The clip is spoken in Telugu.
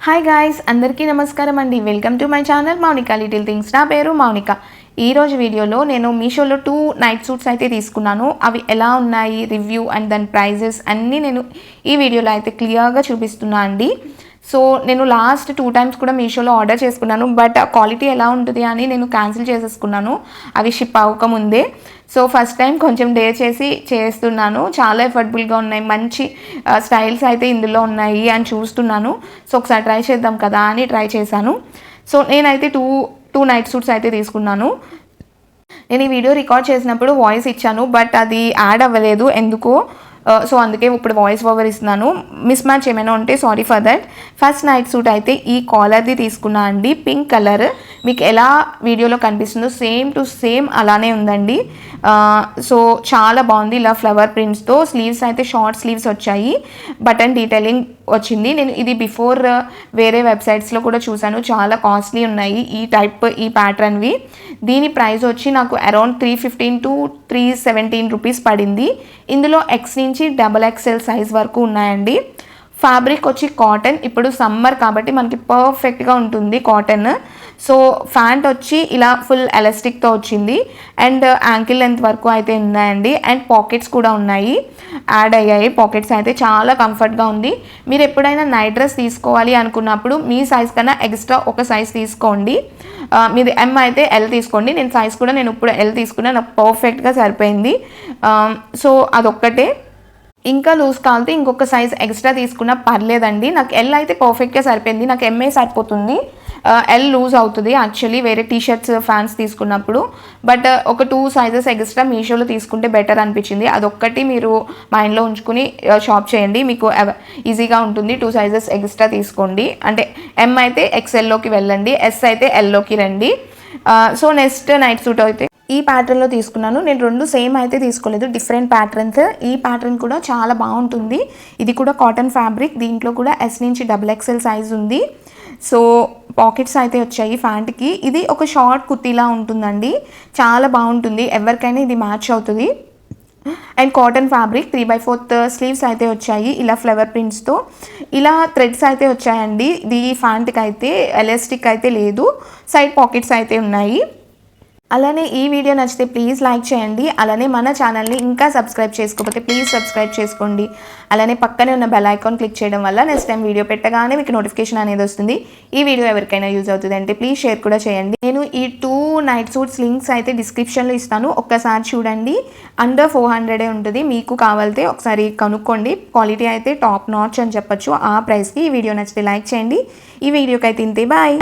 హాయ్ గాయ్స్, అందరికీ నమస్కారం అండి. Welcome to my channel Monika little things. నా పేరు మౌనిక. ఈరోజు వీడియోలో నేను మీషోలో 2 నైట్ సూట్స్ అయితే తీసుకున్నాను. అవి ఎలా ఉన్నాయి, రివ్యూ అండ్ దాని ప్రైజెస్ అన్నీ నేను ఈ వీడియోలో అయితే క్లియర్గా చూపిస్తున్నా అండి. సో నేను లాస్ట్ 2 టైమ్స్ కూడా మీషోలో ఆర్డర్ చేసుకున్నాను. బట్ ఆ క్వాలిటీ ఎలా ఉంటుంది అని నేను క్యాన్సిల్ చేసేసుకున్నాను అవి షిప్ అవ్వకముందే. సో ఫస్ట్ టైం కొంచెం డేర్ చేసి చేస్తున్నాను. చాలా ఎఫర్డబుల్గా ఉన్నాయి, మంచి స్టైల్స్ అయితే ఇందులో ఉన్నాయి అని చూస్తున్నాను. సో ఒకసారి ట్రై చేద్దాం కదా అని ట్రై చేశాను. సో నేనైతే టూ నైట్ సూట్స్ అయితే తీసుకున్నాను. నేను ఈ వీడియో రికార్డ్ చేసినప్పుడు వాయిస్ ఇచ్చాను, బట్ అది యాడ్ అవ్వలేదు ఎందుకో. సో అందుకే ఇప్పుడు వాయిస్ ఓవర్ ఇస్తున్నాను. మిస్ మ్యాచ్ ఏమైనా ఉంటే sorry for that. First night suit అయితే ఈ కాలర్ది తీసుకున్నా అండి. పింక్ కలర్ మీకు ఎలా వీడియోలో కనిపిస్తుందో సేమ్ టు సేమ్ అలానే ఉందండి. సో చాలా బాగుంది. ఇలా ఫ్లవర్ ప్రింట్స్తో స్లీవ్స్ అయితే షార్ట్ స్లీవ్స్ వచ్చాయి, బటన్ డీటెయిలింగ్ వచ్చింది. నేను ఇది బిఫోర్ వేరే వెబ్సైట్స్లో కూడా చూశాను, చాలా కాస్ట్లీ ఉన్నాయి ఈ ప్యాటర్న్వి. దీని ప్రైస్ వచ్చి నాకు అరౌండ్ 315 to 317 రూపీస్ పడింది. ఇందులో ఎక్స్ నుంచి XXL సైజ్ వరకు ఉన్నాయండి. ఫ్యాబ్రిక్ వచ్చి కాటన్. ఇప్పుడు సమ్మర్ కాబట్టి మనకి పర్ఫెక్ట్గా ఉంటుంది కాటన్. సో ఫ్యాంట్ వచ్చి ఇలా ఫుల్ ఎలాస్టిక్తో వచ్చింది అండ్ యాంకిల్ లెంత్ వరకు అయితే ఉన్నాయండి. అండ్ పాకెట్స్ కూడా ఉన్నాయి, యాడ్ అయ్యాయి. పాకెట్స్ అయితే చాలా కంఫర్ట్గా ఉంది. మీరు ఎప్పుడైనా నైట్ డ్రెస్ తీసుకోవాలి అనుకున్నప్పుడు మీ సైజ్ కన్నా ఎక్స్ట్రా ఒక సైజ్ తీసుకోండి. మీది M అయితే L తీసుకోండి. నేను సైజ్ కూడా ఇప్పుడు L తీసుకున్నా, నాకు పర్ఫెక్ట్గా సరిపోయింది. సో అదొక్కటే. ఇంకా లూజ్ కావాలితే ఇంకొక సైజ్ ఎక్స్ట్రా తీసుకున్నా పర్లేదండి. నాకు L అయితే పర్ఫెక్ట్గా సరిపోయింది. నాకు MA సరిపోతుంది, L లూజ్ అవుతుంది యాక్చువల్లీ వేరే టీషర్ట్స్ ఫ్యాన్స్ తీసుకున్నప్పుడు. బట్ ఒక 2 సైజెస్ ఎక్స్ట్రా మీషోలో తీసుకుంటే బెటర్ అనిపించింది. అదొక్కటి మీరు మైండ్లో ఉంచుకుని షాప్ చేయండి, మీకు ఈజీగా ఉంటుంది. 2 సైజెస్ ఎక్స్ట్రా తీసుకోండి. అంటే M అయితే XLలోకి వెళ్ళండి, S అయితే Lలోకి రండి. సో నెక్స్ట్ నైట్ సూట్ అయితే ఈ ప్యాటర్న్లో తీసుకున్నాను. నేను 2 సేమ్ అయితే తీసుకోలేదు, డిఫరెంట్ ప్యాటర్న్స్. ఈ ప్యాటర్న్ కూడా చాలా బాగుంటుంది. ఇది కూడా కాటన్ ఫ్యాబ్రిక్. దీంట్లో కూడా S నుంచి XXL సైజ్ ఉంది. సో పాకెట్స్ అయితే వచ్చాయి ఫ్యాంట్కి. ఇది ఒక షార్ట్ కుర్తీలా ఉంటుందండి, చాలా బాగుంటుంది. ఎవరికైనా ఇది మ్యాచ్ అవుతుంది. అండ్ కాటన్ ఫ్యాబ్రిక్ 3/4 స్లీవ్స్ అయితే వచ్చాయి ఇలా ఫ్లవర్ ప్రింట్స్తో. ఇలా థ్రెడ్స్ అయితే వచ్చాయండి. ఇది ఫ్యాంట్కి అయితే ఎలాస్టిక్ అయితే లేదు, సైడ్ పాకెట్స్ అయితే ఉన్నాయి. అలానే ఈ వీడియో నచ్చితే ప్లీజ్ లైక్ చేయండి. అలానే మన ఛానల్ని ఇంకా సబ్స్క్రైబ్ చేసుకోకపోతే ప్లీజ్ సబ్స్క్రైబ్ చేసుకోండి. అలానే పక్కనే ఉన్న బెల్ ఐకాన్ క్లిక్ చేయడం వల్ల నెక్స్ట్ టైం వీడియో పెట్టగానే మీకు నోటిఫికేషన్ అనేది వస్తుంది. ఈ వీడియో ఎవరికైనా యూజ్ అవుతుంది అంటే ప్లీజ్ షేర్ కూడా చేయండి. నేను ఈ 2 నైట్ సూట్స్ లింక్స్ అయితే డిస్క్రిప్షన్లో ఇస్తాను, ఒక్కసారి చూడండి. అండర్ 400 ఉంటుంది. మీకు కావాలితే ఒకసారి కనుక్కోండి. క్వాలిటీ అయితే టాప్ నాచ్ అని చెప్పొచ్చు ఆ ప్రైస్కి. ఈ వీడియో నచ్చితే లైక్ చేయండి. ఈ వీడియోకి అయితే ఇంతే, బాయ్.